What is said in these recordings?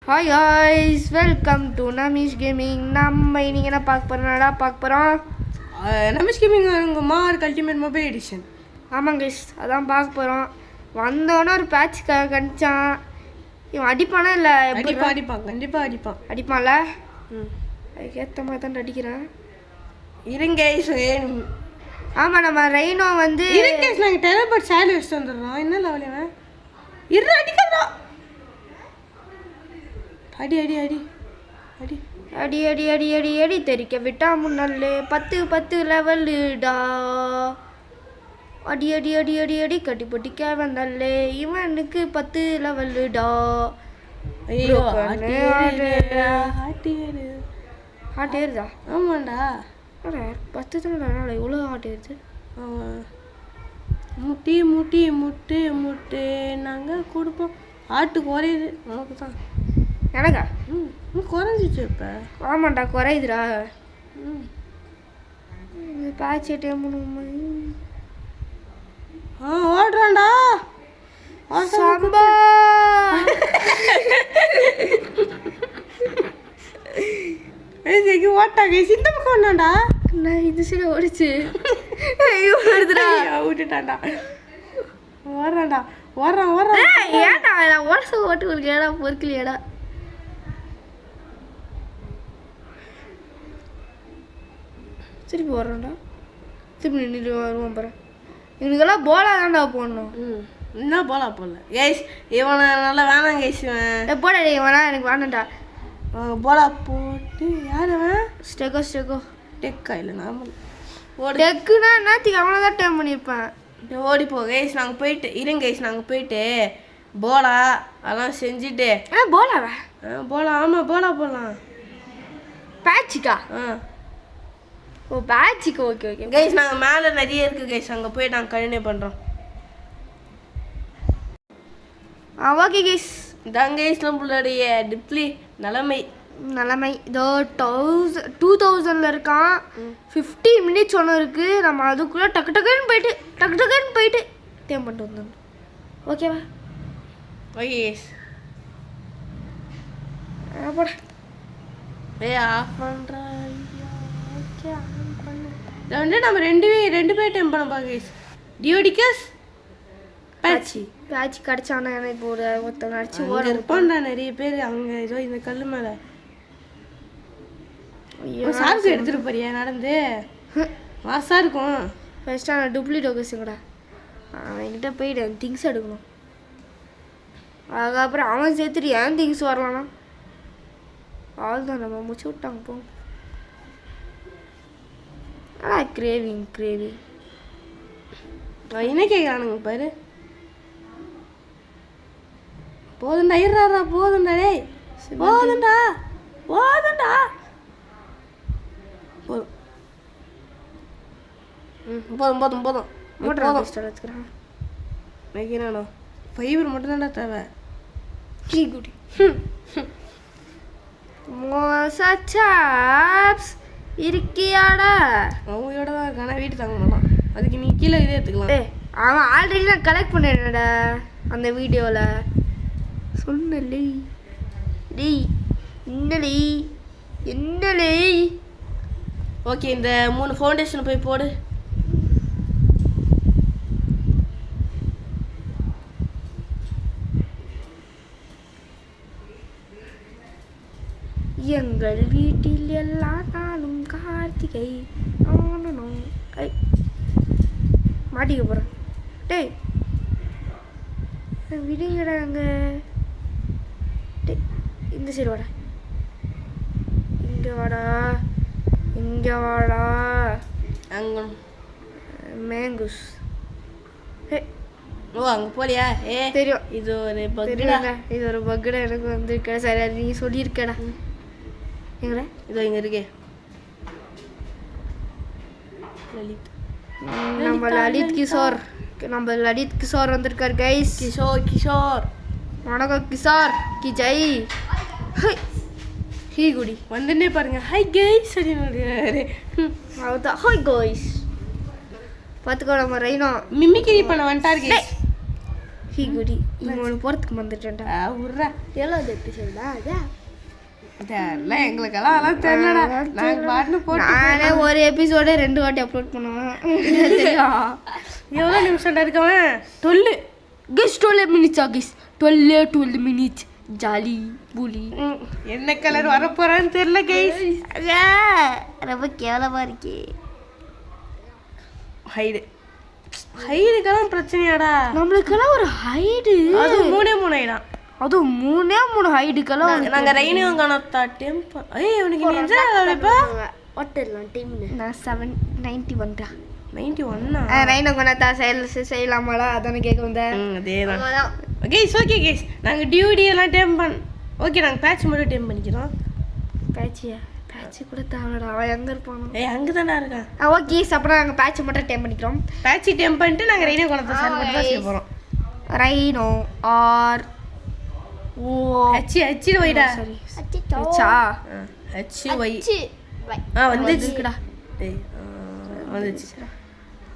Hi guys, welcome to Namish gaming. நம்ம இன்னைக்கு என்ன பார்க்க போகிறோம்? Namish gaming mark ultimate mobile edition. ஆமாம் கைஸ், அதான் பார்க்க போகிறோம். வந்தோன்னே ஒரு பேட்ச் கணிச்சான். இவன் அடிப்பானா இல்லை? அடிப்பான் கண்டிப்பாக அடிப்பான்ல. அதுக்கேற்ற மாதிரி தான் அடிக்கிறேன். இருங்க. ஆமாம், நம்ம ரெய்னோ வந்து நாங்கள் டெலபோர்ட் சேலரி வச்சுட்டு வந்துடுறோம். என்ன லெவலிவன் அடிக்கிறோம். அடி அடி அடி அடி அடி அடி அடி அடி அடி தெரிக்க விட்டா முன்னாலே 10 லெவலுடா. அடி அடி அடி அடி அடி கட்டி பொட்டிக்க வந்தாலே இவனுக்கு 10 லெவலுடா. ஐயோ ஹாட் ஏறுதா? ஆமாண்டா. 10 தான் இவ்வளோ ஹாட் ஏறுது. முட்டி முட்டி முட்டு முட்டு நாங்கள் கொடுப்போம். ஆட்டு குறையுது நமக்கு தான். எனக்கா? குறைஞ்சிச்சு இப்போ. ஆமாண்டா, குறையுதுடா. Batch time ஓடுறான்டா. சம்பா ஓட்டாங்க இந்த பக்கம் ஒன்னாண்டா. நான் இது சரி ஓடிச்சு. வருதுடா, விட்டுட்டான்டா. ஓடுறான்டா. ஓடுறான். ஏன்டா ஓட ஓட்டு கொடுக்க ஏடா பொறுக்கலையாடா? திருப்பி ஓடுறான்டா. திருப்பி நின்று வருவான் பாரு. இவனுக்கெல்லாம் போலா தான்டா போடணும். என்ன போலா போடல கைஸ். இவனை நல்லா வேணாம் கைஸ். இவன் போடா வேணா, எனக்கு வேணாண்டா. போலா போட்டு யார் அவன்? ஸ்டெகோ டெக்கா இல்லை நார்மல் டெக்குனா என்னத்துக்கு? அவனை தான் டைம் பண்ணியிருப்பேன். ஓடிப்போ கைஸ். நாங்கள் போயிட்டு இருங்க கைஸ். நாங்கள் போயிட்டு போலா அதெல்லாம் செஞ்சுட்டு போலாவா? போலாம். ஆமாம் போலா போடலாம். பேட்சிக்கா? ஓ பேட்சிக்கு. Okay guys. நாங்கள் மேலே நிறைய இருக்குது கைஸ். அங்கே போய் நாங்கள் கண்டினியூ பண்ணுறோம். Okay guys. இதாங்க கைஸ் நம்மளுடைய டிப்ளி நிலைமை. இதோ 2000 இருக்கான். 50 மினிட்ஸ் ஒன்று இருக்குது. நம்ம அதுக்குள்ளே டக்கு டக்குன்னு போயிட்டு டேம் பண்ணிட்டு வந்தோம். ஓகேவா? Okay guys. போட ஆஃப் பண்ணுறேன். ஓகே ஆன் பண்ணு. இதை வந்து நம்ம ரெண்டு பேர் டேம் பண்ண பார்க்க கைஸ். டியோடிகஸ் பேட்ச் கிடச்சானா எனக்கு ஒருத்தவங்க அடிச்சு இருப்பான்டா நிறைய பேர். அவங்க ஏதோ இந்த கல் மேலே சார்க்கு எடுத்துட்டு போறியா நடந்து? மாசா இருக்கும். ஃபர்ஸ்ட்டாக நான் டூப்ளிடோகஸுங்கடா. அவன்கிட்ட போயிட்டு திங்ஸ் எடுக்கணும். அதுக்கப்புறம் அவன் சேர்த்துட்டு ஏன் திங்ஸ் வரலான்னா ஆள் தான் நம்ம முடிச்சு விட்டாங்க. போ கிரேவிங் என்ன கேட்குறானுங்க பாரு. போதுண்டா இருறா. போதுண்டா டேய். போதுண்டா போதும். மோட்டர் பிஸ்டல் வச்சுக்கிறான். வைக்கிறானோ ஃபைபர் மட்டும் தான்டா தேவை. குடி மோசா சாப்ஸ் இருக்கியாடா? அவங்களோட தான் இருக்கானா. வீட்டு தாங்க மாட்டான். அதுக்கு நீ கீழே இதே எடுத்துக்கலாம். அவன் ஆல்ரெடி நான் கலெக்ட் பண்ணிடுறேன்டா அந்த வீடியோவில். சொன்னலே டேய் என்னலே. ஓகே, இந்த 3 ஃபவுண்டேஷன் போய் போடு. எங்கள் வீட்டில் எல்லா நாளும் கார்த்திகை ஆனனும். மாட்டிக்க போகிறேன். டேய் விடுங்கடா. அங்கே இந்த சைடு வாடா. இங்கே வாடா. அங்கே மேங்கூஸ். ஓ அங்கே போலியா? தெரியும். இது ஒரு பக்குடா. எனக்கு வந்து சரி நீ சொல்லியிருக்கடா. எங்கடா? இதோ இங்கே இருக்கே லலித். நம்ம லலித் கிஷோர் வந்திருக்காரு கைஸ். கிஷோர் வணக்கம் கிஷோர். கி ஜெய். ஹீ குடி வந்துன்னே பாருங்க. ஹை கைஸ் சரி. அதான் ஹாய் கைஸ். பார்த்துக்கோ நம்ம ரெய்னோ மிமிக்ரி பண்ண வந்துட்டாரு கைஸ். ஹீ குடி இவனு போகிறதுக்கு வந்துட்டேன்டா. விட்றா எவ்வளோ எபிசோட் தான் அது? தெரியல எங்களுக்கெல்லாம் அதெல்லாம் தெரியலடா. நாங்கள் பாட்டுன்னு போட்டு நானே ஒரு எபிசோடே 2 வாட்டி அப்லோட் பண்ணுவேன். எவ்வளோ நிமிஷம்டா இருக்கவன் 12 கெஸ் 12 மினிட்ஸா கெஸ் 12 மினிட்ஸ் ஜாலி புலி. என்ன கலர் வர போறான்னு தெரியல கைஸ். ரொம்ப கேவலமா இருக்கே. ஹைடுக்கெல்லாம் பிரச்சனையாடா. நம்மளுக்கெல்லாம் ஒரு ஹைடு அது 3 ஹைடாம். அதுவும் 3 ஹைடுக்கெல்லாம் நாங்கள் ரெய்னியும் காணத்தா டெம்பர். ஐய் இவனுக்கு நீ எந்த இப்போ ஒட்டலாம் டீம்னு. நான் 791 தான். 91 ரெய்னோ கணத்தா செய்யலாமாடா அதானே கேட்க வந்தேன். அதே தான். கைஸ் ஓகே கைஸ் நாங்கள் டியூடி எல்லாம் டேம் ஓகே நாங்கள் பேட்ச் மட்டும் டேம் பண்ணிக்கிறோம். பேட்ச் கூட தேவைடா. அவன் எங்கே இருப்பானோ? அங்கே தானே இருக்கான். ஓகே அப்புறம் நாங்கள் பேட்ச் மட்டும் டேம் பண்ணிக்கிறோம். பேட்ச் டேம் பண்ணிட்டு நாங்கள் ரெய்னோ காணத்தா சார் மட்டும் தான் செய்ய போகிறோம். ரெய்னோ ஆர் ஓ ஹச்சி வைடா. சரி ஹச்சா ஹச்சி வை வந்துச்சுடா. டேய் வந்துச்சு.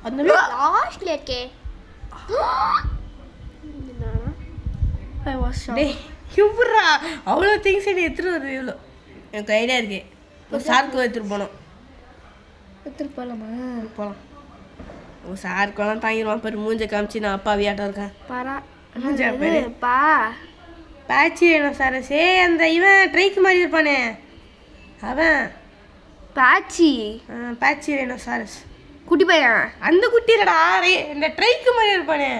அந்த லாஸ்ட்ல இருக்கே. டேய் இவ்வளோ அவ்வளோ திங்ஸ் என்ன எடுத்துகிட்டு வருது இவ்வளோ எனக்கு ஐடியா இருக்கு. ஒரு சாருக்கு எடுத்துகிட்டு போனோம். எடுத்துகிட்டு போகலாமா? போகலாம். ஒரு சாருக்கெல்லாம் தாங்கிடுவான் பேர் மூஞ்ச காமிச்சு நான் அப்பா வியாட்டம் இருக்கேன். பாரா மூஞ்சா பேர் பா பேட்சி வேணும் சார். சே அந்த இவன் ட்ரைக்கு மாதிரி இருப்பானே அவன் பேட்சி வேணும் சார். குட்டி பையன் அந்த குட்டிலடா இந்த ட்ரைக்கு மாதிரி இருப்பானே.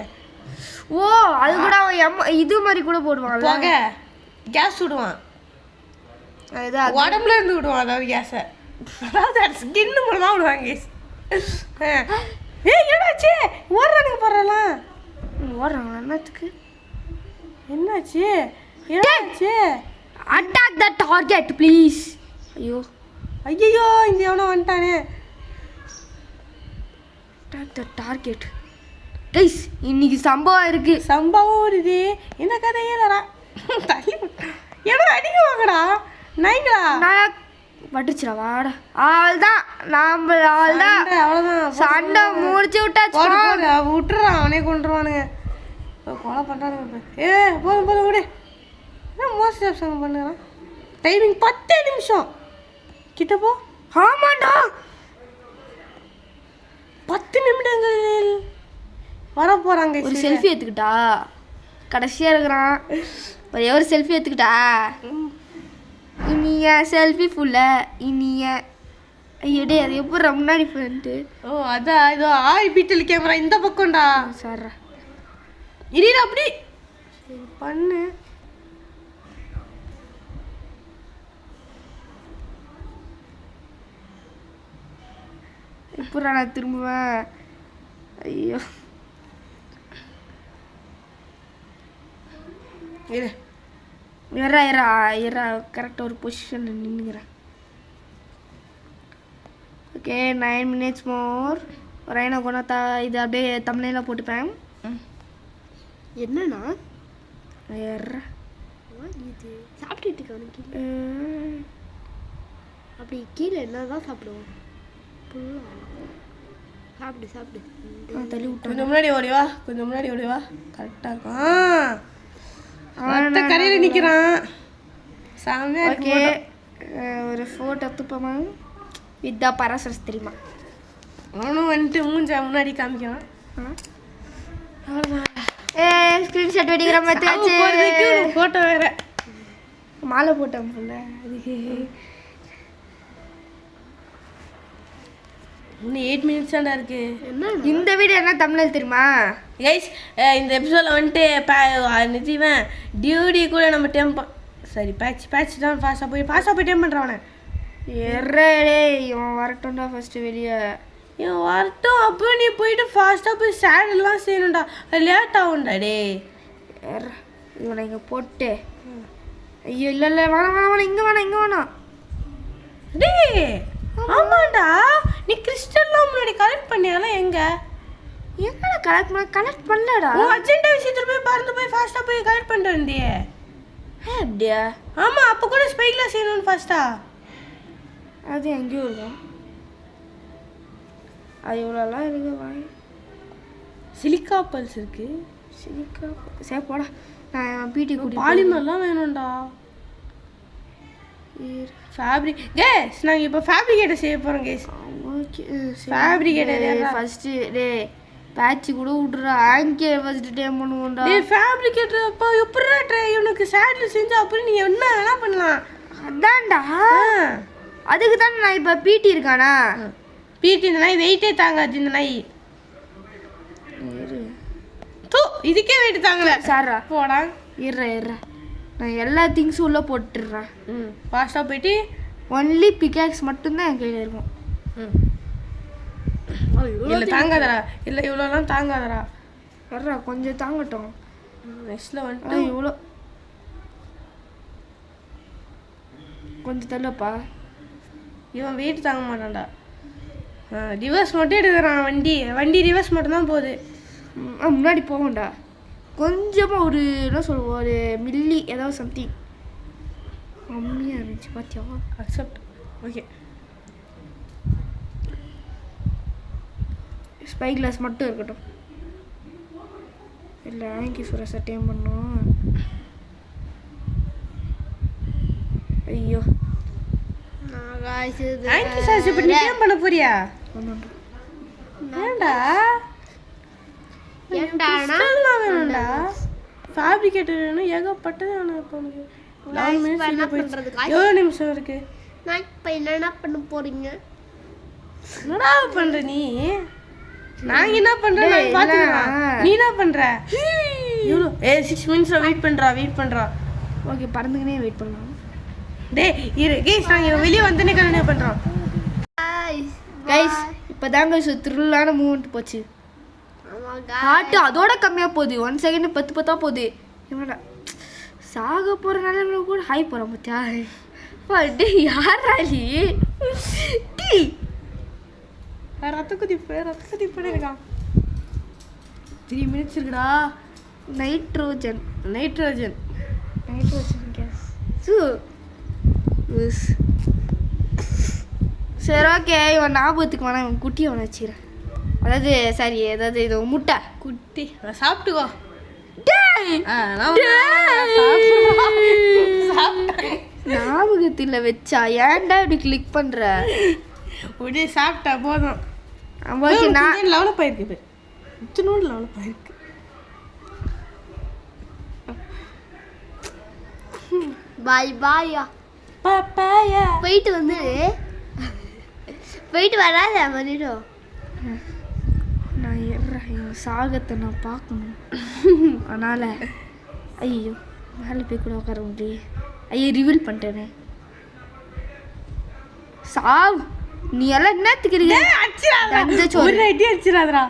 ஓ அது கூட அவன் இது மாதிரி கூட போடுவான். போக கேஸ் விடுவான். அதுதான் உடம்புல இருந்து விடுவான். அதாவது கேஸை அதாவது ஸ்கின்னு மூலம் தான் விடுவாங்க கேஸ். என்னாச்சு ஓடுறானுங்க போடுறலாம். ஓடுறாங்களா என்னத்துக்கு? என்னாச்சு என்னாச்சு? Attack the target please. ஐயோ இங்கே எவனோ வந்துட்டானே. அட்டாக் த டார்கெட் கைஸ் இன்னைக்கு சம்பவம் இருக்கு. சம்பவம் வருது. இந்த கதையிலடா தள்ளி ஏடா அடிக்க வாங்கடா நைங்களா நான் வட்டுச்சுடா வாடா. ஆள்தான் நாம ஆள்தான் அவ்வளோதான். சண்டை முடிச்சு விட்டாச்சு. விட்டுறான் அவனே கொண்டுருவானுங்க. கொலை பண்ணுறானுங்க. போதும் விடு. என்ன மோஸ்ட் ஆஃப் சாங் பண்ணுறான். டைமிங் 10 நிமிஷம் கிட்ட போ. ஆமாண்டா 10 நிமிடங்கள் வர போகிறாங்க. ஒரு செல்ஃபி எடுத்துக்கிட்டா கடைசியாக இருக்கிறான். ஒரே ஒரு செல்ஃபி எடுத்துக்கிட்டா இனிய செல்ஃபி ஃபுல்ல இனிய. ஐயோடே அது எப்படி முன்னாடி ஃப்ரெண்டு. ஓ அதான் இதோ பிடிஎல் கேமரா இந்த பக்கம்டா. சார் இனிடா அப்படி பண்ணு. எப்படா நான் திரும்புவேன்? ஐயோ இரு இறா கரெக்டாக ஒரு பொசிஷனில் நின்றுக்கிறேன். ஓகே 9 minutes மோர். ரெய்னோ குணத்தா இது அப்படியே தமிழில் போட்டுப்பேன். என்னண்ணா இது சாப்பிட்டுட்டு கவனிக்க அப்படி கீழே என்ன தான் சாப்பிடுவோம். சாப்பிடு தள்ளி விட்டு கொஞ்சம் முன்னாடி ஓடிவா கரெக்டாக இருக்கும். மற்ற கரையில் நிற்கிறான். சாமியாக ஓகே ஒரு ஃபோட்டோ எடுத்துப்போமா? வித்தா பராசரஸ் தெரியுமா? அவனும் வந்துட்டு மூஞ்சா முன்னாடி காமிக்கிறான். ஸ்க்ரீன்ஷாட் வெடிக்கிற மாதிரி ஃபோட்டோ வேறு மாலை போட்டோம் போல அதுக்கு. இன்னும் 8 minutes தான்டா இருக்கு. இந்த வீடியோ என்ன தமிழில் தெரியுமா கைஸ்? இந்த எபிசோடில் வந்துட்டு நிதிவன் டியூடி கூட நம்ம சரி பேட்ச் தான் ஃபாஸ்ட்டாக போய் டேம் பண்ணுறவனே. எறடே இவன் வரட்டும்டா ஃபஸ்ட்டு வெளியே. இவன் வரட்டும். அப்போ நீ போயிட்டு ஃபாஸ்ட்டாக போய் சேடெல்லாம் செய்யணும்டா. லேட் ஆகும்டா டே. இவனை இங்கே போட்டு ஐயோ இல்லை வேணாம் இங்கே வேணாம் டே. ஆமாண்டா நீ கிறிஸ்டல்லாம் முன்னாடி கலெக்ட் பண்ணியாலாம் எங்கடா கலெக்ட் பண்ணலடா. அர்ஜென்ட்டா விஷயத்துல போய் பறந்து போய் ஃபாஸ்ட்டாக போய் கலெக்ட் பண்ணிட்டு வந்தியே. அப்படியா? ஆமாம் அப்போ கூட ஸ்பைக்லாம் செய்யணும்னு ஃபாஸ்ட்டா. அது எங்கேயும் இருக்கும். அது இவ்வளோலாம் இருக்கு வாய். சிலிக்கா பல்ஸ் இருக்கு. சரி போடா, நான் பிடி கூட்டி பாலிமர்லாம் வேணும்டா. ஃபேப்ரிக் கேஸ் நாங்கள் இப்போ ஃபேப்ரிகேட்டர் செய்ய போகிறோம் கேஸ். Okay fabricator first day batch கூட விட்றா, ஆங்கிள் ஃபஸ்ட்டு டைம் பண்ணுவோம்டா. ஃபேப்ரிகேட்டர் அப்போ எப்படா இவனுக்கு சேட்டில் செஞ்சு அப்புறம் நீங்கள் என்ன வேணா பண்ணலாம். அதான்டா, அதுக்கு தான் நான் இப்போ பிடி இருக்கானா. பிடி இந்த நாய் வெயிட்டே தாங்காது. இந்த நாய் இதுக்கே வெயிட் தாங்கல. சாரா போடா. இருறா நான் எல்லா திங்ஸும் உள்ளே போட்டுடுறேன். ஃபாஸ்ட்டாக போயிட்டு ஒன்லி பிகாக்ஸ் மட்டும்தான் என் கையில் இருக்கும். இல்லை தாங்காதடா, இல்லை இவ்வளோலாம் தாங்காதடா. வர்றா கொஞ்சம் தாங்கட்டும். நெக்ஸ்ட்டில் வந்துட்டு இவ்வளோ கொஞ்சம் தள்ளப்பா. இவன் வெயிட் தாங்க மாட்டான்டா. ரிவர்ஸ் மட்டும் எடுக்கிறான். வண்டி ரிவர்ஸ் மட்டும்தான் போகுது. முன்னாடி போகண்டா கொஞ்சமாக, ஒரு என்ன சொல்லுவோம், ஒரு மில்லி ஏதாவது சம்திங் கம்மியாக இருந்துச்சு பார்த்தியா. அக்செப்ட். ஓகே ஸ்பை கிளாஸ் மட்டும் இருக்கட்டும். இல்லை ஆங்கி சுரேஷை டைம் பண்ணோம். ஐயோ ஆங்கி சாஸ் இப்போ நீ ஏன் பண்ண போறியா? ஏன்டா வேணும்டா ஃபேப்ரிகேட்டர் வேணும். ஏகப்பட்டது வேணும். இப்போ உனக்கு 4 நிமிஷம் எவ்வளோ நிமிஷம் இருக்கு? நான் இப்போ என்னென்ன பண்ண போறீங்க? என்னடா பண்ற நீ? நாங்க என்ன பண்றோம் நான் பாத்துக்கலாம். நீ என்ன பண்ற? இவ்வளோ 6 மினிட்ஸ் வெயிட் பண்றா. ஓகே பறந்துக்கினே வெயிட் பண்ணலாம். டேய் இரு கேஸ், நாங்கள் வெளியே வந்தனே கண்டினியூ பண்ணுறோம். கைஸ் இப்போ தாங்க த்ரில்லான மூமெண்ட் போச்சு. ஹார்ட்டு அதோட கம்மியாக போகுது. 1 செகண்ட் 10 போகுது. இவனா சாக போகிற நிலைமையில கூட ஹாய் போகிறான் பார்த்தியா. டே யாரா நீ? டீ ரத்த குதிப்பு இருக்கான். 3 மினிட்ஸ் இருக்குடா. Nitrogen case. சரி ஓகே, இவன் ஞாபகத்துக்கு வேணா இவன் குட்டியை அவனை வச்சுக்கிறேன். அதாவது சரி ஏதாவது இது முட்டை குட்டி சாப்பிட்டுக்கோ. ஞாபகத்தில் வச்சா ஏன்டா இப்படி கிளிக் பண்ற? உடனே சாப்பிட்டா போதும். ஓகே நான் லெவலப் ஆயிருக்கு. இத்தனோடு லெவலப் ஆயிருக்கு. பாயா பாப்பாயா போயிட்டு வராத மதியம். நான் என் சாகத்தை நான் பார்க்கணும். அதனால் ஐயோ மேலே போய் கூட உட்கார முடியும். ஐயோ ரிவீல் பண்ணிட்டேனே. சாவ் நீ எல்லாம் என்னத்துக்கிறீங்க? ஒரு அடி அடிச்சிடாதடா.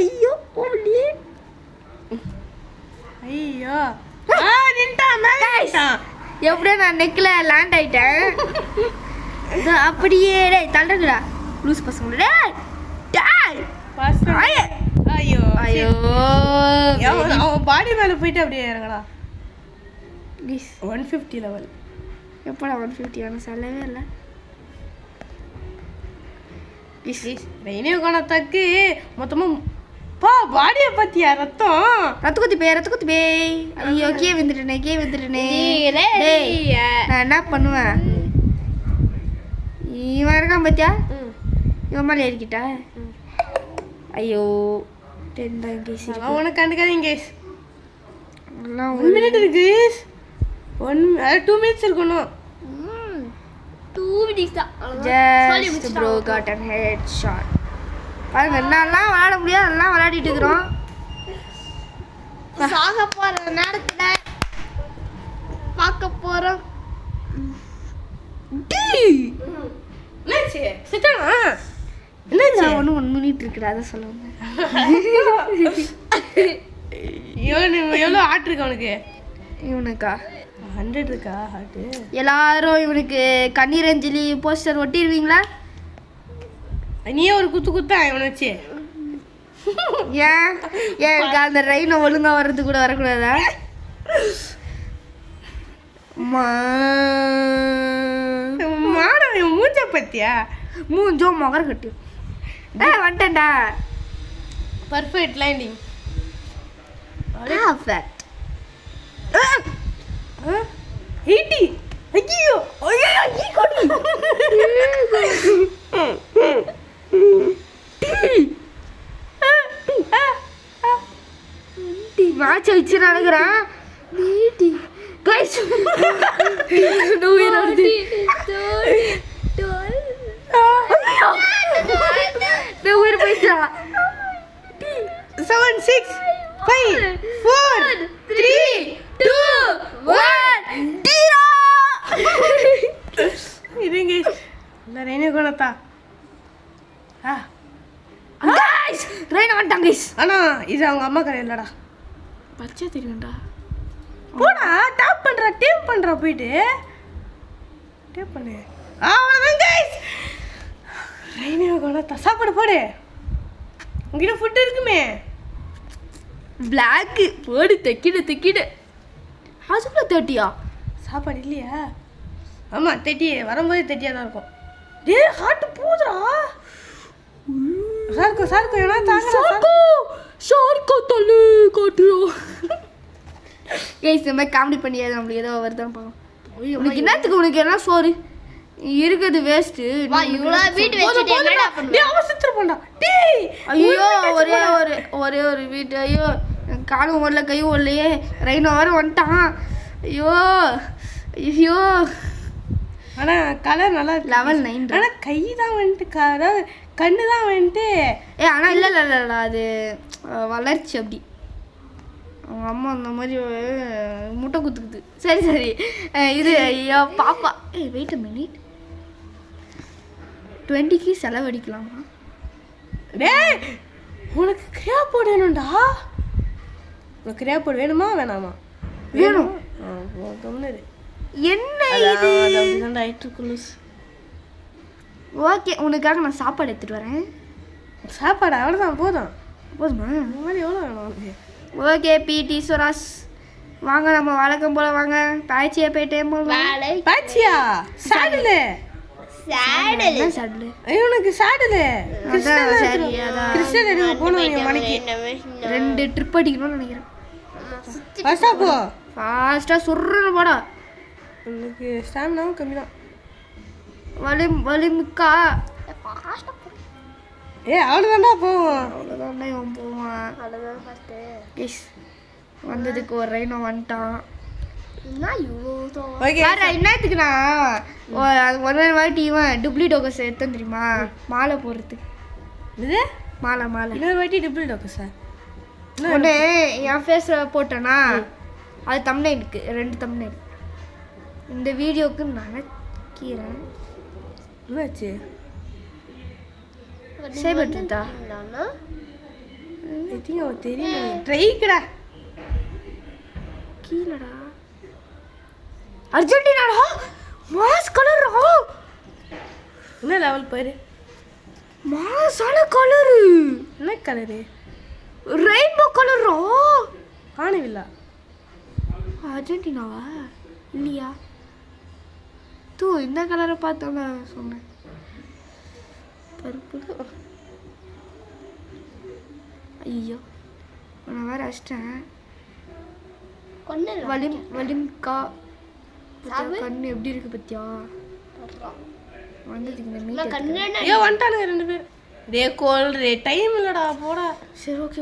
ஐயோ ஓடியே. ஐயோ எப்படியோ நான் நெக்கில் லேண்ட் ஆயிட்டேன். அப்படியே தள்ளுறா லூஸ் பசங்க. ஐயோ அவன் பாடி மேலே போயிட்டு அப்படியே இறங்கடா. 150 லெவல். எப்படா 150 ஆனால் சொல்லவே இல்லை. ரெயினே கோணத்தாக்கு மொத்தமாக பா பாடியை பார்த்தியா? ரத்த குத்தி பேய். ஐயோ கே வந்துட்டேனே. நான் என்ன பண்ணுவேன்? இவன் இருக்கான் பார்த்தியா? இவன் மேலே ஏறிக்கிட்டா. ஐயோ 10 தான் கேஸ். உனக்கு கண்டுக்காதீங்க கேஸ். 1 மினிட் இருக்கு. 2 மினிட்ஸ் இருக்கணும். 2 மினிட்ஸ் தான். Just bro got and head shot. பாருங்க என்னெல்லாம் விளையாட முடியாது அதெல்லாம் விளையாடிட்டு இருக்கிறோம். சாக போகிற நேரத்தில் பார்க்க போகிறோம். என்ன 1 மினிட் இருக்குடா அதை சொல்லுவாங்க. எவ்வளோ ஹார்ட் இருக்கு அவனுக்கு? இவனுக்கா 100 இருக்கா ஹார்ட்டு? எல்லாரும் இவனுக்கு கண்ணீர் அஞ்சலி போஸ்டர் ஒட்டிடுவீங்களா? நீயே ஒரு குத்தா இவனை வச்சு. ஏன் அந்த ரெயினை ஒழுங்கா வர்றது கூட வரக்கூடாதா? மாடவன் மூஞ்ச பத்தியா? மூஞ்சோ மகர கட்டி வந்துட்டேன்டா. Perfect landing. பர்ஃபெக்ட். 80. ஐயோ ஐயோ ஐயோ கோடி. மேட்ச் வச்சு நினைக்கிறேன். கைஸ் உயிர் போயிடுச்சா? 7 6 5 4 3 2 1 இருங்க இந்த ரெய்னோ கோணத்தா. கைஸ் ரெய்னோ வந்துட்டாங்க கைஸ். ஆனா இது அவங்க அம்மா கடை இல்லடா. பச்சை தெரியும்டா. போடா டாப் பண்றா டேப் பண்றா போயிட்டு டேப் பண்ணு. அவ்வளவுதான் கைஸ். ரெய்னோ கோணத்தா சாப்பாடு போடு. உங்ககிட்ட ஃபுட் இருக்குமே. பிளாக் போடு தெக்கிடு அதுக்குள்ள 30யா? சாப்பாடு இல்லையா? ஆமா 30 வரும்போது 30 தான் இருக்கும். டேய் ஹார்ட் போதுடா. சார்க்கோ ஏனா தாங்க ஷார்க்கோ தள்ளு காட்டுறோ. கைஸ் நம்ம காமெடி பண்ணியாத நம்மளுக்கு ஏதோ வருதான் பாக்கலாம். உனக்கு என்னத்துக்கு உனக்கு என்ன சோறு இருக்குது வேஸ்ட். வா இவ்வளோ வீட்டு வச்சுட்டு என்னடா பண்ணுவ? டேய் அவன் செத்துற போண்டா. டேய் ஐயோ ஒரே ஒரு வீட்டு. ஐயோ காலும் ஓடல கையும் ஓடலையே. ரெய்னோ வர வந்துட்டான். ஐயோ ஆனா கலர் நல்லா இருக்கு. லெவல் 9. ஆனா கை தான் வந்துட்டு அதாவது கண்ணு தான் வந்துட்டு. ஆனால் இல்லை அது வளர்ச்சி அப்படி. அவங்க அம்மா அந்த மாதிரி முட்டை குத்துக்குது. சரி இது ஐயோ பாப்பா. Wait a minute. 20க்கு செலவழிக்கலாமா? டேய் உனக்கு கிரியா போர்டு வேணும்டா. உனக்கு கிரியா போர்டு வேணுமா வேணாமா? வேணும். கம்னரு என்ன இது? அப்படிதான் ஆயிட்டு. ஓகே உனக்காக நான் சாப்பாடு எடுத்துகிட்டு வரேன். சாப்பாடு அவ்வளோதான் போதும். போதுமா? இந்த மாதிரி எவ்வளோ வேணும் உனக்கு? ஓகே பிடி சுராஸ் வாங்க நம்ம வழக்கம் போல வாங்க. பேச்சியை போயிட்டே வாழை பாச்சியா சாடலு சேடல் சடலு இவனுக்கு சாடலு சரி அதான் கிறிஸ்டியன் எடுக்க போகணும் மணிக்கு 2 ட்ரிப் அடிக்கணும்னு நினைக்கிறேன். ஃபர்ஸ்டா போ. ஃபாஸ்ட்டாக சுருன்னு போடா. உனக்கு ஸ்டாமினாவும் கம்மி தான். வலிமிக்கா அவ்வளோதான்டா போவோம். அவ்வளோதான் இவன் போவான். அவ்வளோதான் ஃபஸ்ட்டு. எஸ் வந்ததுக்கு ஒரு ரெய்னோ வந்துட்டான். என்ன இவ்வளோ ஓகே வேற என்னத்துக்குண்ணா ஒரு வாட்டி இவன் டூப்ளி டோக்கஸ் எடுத்தேன் தெரியுமா? மாலை போடுறதுக்கு. இது மாலை இன்னொரு வாட்டி டிபிள் டாக்கு சார். ஒன்று என் ஃபேஸில் போட்டேன்னா அது தம்ப்நெயிலுக்கு 2 தம்ப்நெயில். இந்த வீடியோவுக்கு நினைக்கிறேன். என்னாச்சு? சேபட்டுதா தெரியல. ட்ரைக்குடா கீழடா. அர்ஜென்டினாடா மாஸ் கலரா. என்ன லெவல் பாரு. மாசான கலரு. என்ன கலரு? ரெயின்போ கலரா. காணவில்லை. அர்ஜென்டினாவா இல்லையா? இந்த கலரை பார்த்தோன்னு சொன்னேன். பருப்பு. ஐயோ நான் வேற அடிச்சிட்டேன். வலிம்கா கண்ணு எப்படி இருக்கு பத்தியா? வந்ததுக்கு இந்த மீட் வந்துட்டானுங்க 2 பேர். டே கோல் ரே டைம் இல்லடா போடா. சரி ஓகே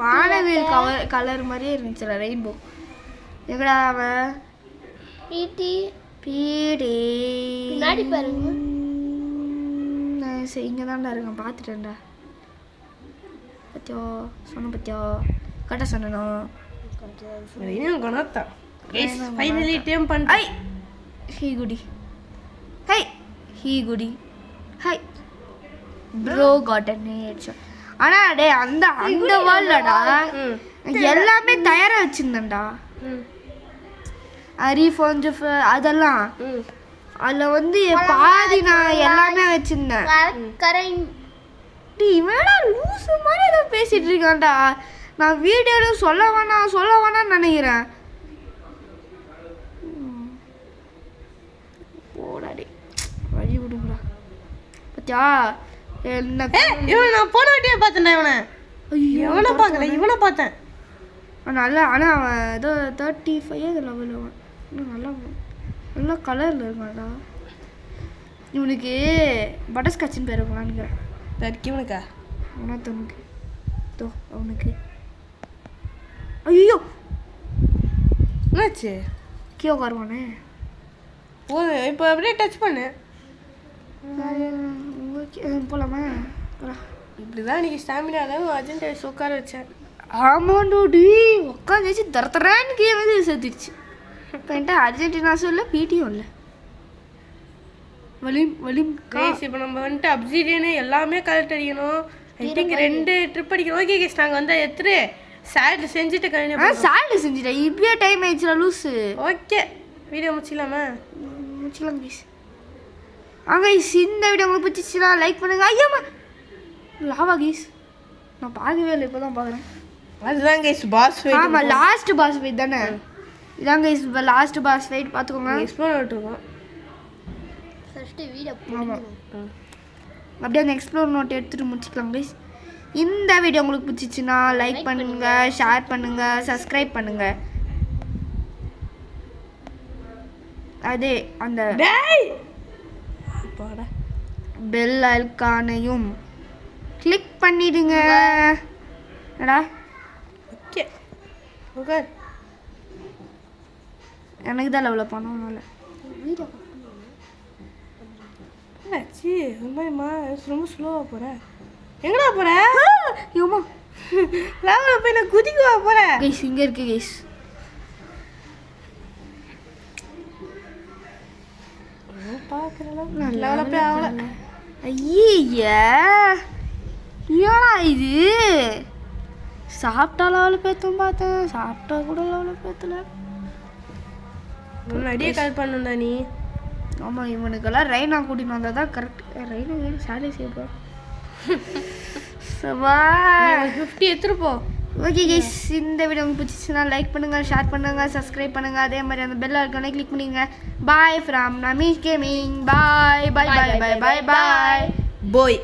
வானவில் கலர் மாதிரியே இருந்துச்சுல ரெயின்போ. எங்கடா அவன்? பீடி பின்னாடி பாருங்க. சரி இங்கே தான்டா இருக்கேன் பார்த்துட்டேன்டா. பத்தியோ சொன்ன பத்தியோ கரெக்டாக சொன்னேனோ? இன்னும் குணத்தான். ஃபைனலி டேம் பண்ண. ஐ ஹீ குடி ஹை ப்ரோ காட் அ நேட் ஷாட். ஆனால் டே அந்த வேர்ல்டா எல்லாமே தயாராக வச்சுருந்தேன்டா. ரீஃபோன் அதெல்லாம் அதில் வந்து பாதி நான் எல்லாமே வச்சுருந்தேன். இவனா லூசு மாதிரி ஏதோ பேசிகிட்டு இருக்கான்டா. நான் வீடியோவில் சொல்ல வேணாம்னு நினைக்கிறேன். போடாடி வழி விடுங்களா. பத்தியா என்ன இவன் நான் போன வாட்டியே பார்த்தேன்டா இவனை. ஐயோ இவனை பார்க்கல, இவனை பார்த்தேன். நல்லா ஆனால் அவன் ஏதோ 35 லெவல் அவன் இன்னும் நல்லா கலரில் இருக்கான்டா. இவனுக்கு பட்டர்ஸ்காட்சின்னு பேர் இருக்கலான்னுக்கிறேன். இவனுக்கா அவனுக்கு தோ அவனுக்கு. ஐயோ என்னாச்சு? கீழே உட்காருவானே. இப்போ அப்படியே டச் பண்ணு. போகலாமா? இப்படிதான் இன்னைக்கு ஸ்டாமினாவில் அர்ஜென்ட் உட்கார வச்சேன். ஆமாண்டோடி உட்காந்து வச்சு தரத்தரான்னு கீழே வந்து சேர்த்துடுச்சு. இப்போ என்கிட்ட அர்ஜென்டினா சொல்ல பிடியும் இல்லை. வலிம் கைஸ் இப்போ நம்ம வந்துட்டு அப்சிடியனு எல்லாமே கலெக்ட் அடிக்கணும். ஐ திங்க் 2 ட்ரிப் அடிக்கணும். ஓகே கைஸ் நாங்கள் வந்து எடுத்துட்டு சாட் செஞ்சுட்டு கழிவு சால்டு செஞ்சுட்டேன். இப்பயே டைம் ஆயிடுச்சுடா லூஸு. ஓகே வீடியோ முடிச்சிடலாமா? முடிச்சிடலாம் கைஸ். கைஸ் இந்த வீடியோ உங்களுக்கு பிடிச்சிச்சுன்னா லைக் பண்ணுங்க. ஐயாம்மா லாவா கைஸ் நான் பார்க்கவே இல்லை, இப்போ தான் பார்க்குறேன். அதுதான் கைஸ் பாஸ் ஃபைட். ஆமாம் லாஸ்ட் பாஸ் ஃபைட் தானே இதான் கைஸ். இப்போ லாஸ்ட் பாஸ் ஃபைட் பார்த்துக்கோங்க. எக்ஸ்ப்ளோர் விட்டுருக்கோம். ஃபர்ஸ்ட் வீடியோ ஆமாம் அப்படியே அந்த எக்ஸ்ப்ளோர் நோட் எடுத்துகிட்டு முடிச்சுக்கலாம் கைஸ். இந்த வீடியோ உங்களுக்கு பிடிச்சிச்சுன்னா லைக் பண்ணுங்க, ஷேர் பண்ணுங்க, சப்ஸ்கிரைப் பண்ணுங்க. அதே அந்த பெல் ஐகானையும் கிளிக் பண்ணிடுங்க. என்னடா ஓகே ஓகே எனக்கு தான் லெவலில் பண்ணோம்னால வீடியோ என்னாச்சு? ஒரு மாதிரிமா ரொம்ப ஸ்லோவாக போகிறேன். எங்கடா போகிற? ஐயோமா லெவலில் போய் நான் குதிக்குவா போகிறேன். கைஸ் இங்கே இருக்கு கைஸ். பார்க்குறேன் லெவலில் போய் ஆகல. ஐயா ஏடா இது சாப்பிட்டா லெவலில் பேத்தும் பார்த்தேன், சாப்பிட்டா கூட லெவலில் பேத்தல. முன்னாடியே கால் பண்ணணும்டா நீ. ஆமாம் இவனுக்கெல்லாம் ரெய்னா கூட்டின்னு வந்தால் தான் கரெக்ட். ரெய்னா சாலே செய்யப்போம். சவா 50 எடுத்துருப்போம். ஓகே கைஸ் இந்த வீடியோ உங்களுக்கு பிடிச்சிச்சுன்னா லைக் பண்ணுங்கள், ஷேர் பண்ணுங்கள், சப்ஸ்கிரைப் பண்ணுங்கள். அதே மாதிரி அந்த பெல் ஐகானை கிளிக் பண்ணிங்க. Bye from நமீஷ் gaming. பாய் பாய் பாய் பாய் பாய் பாய் போய்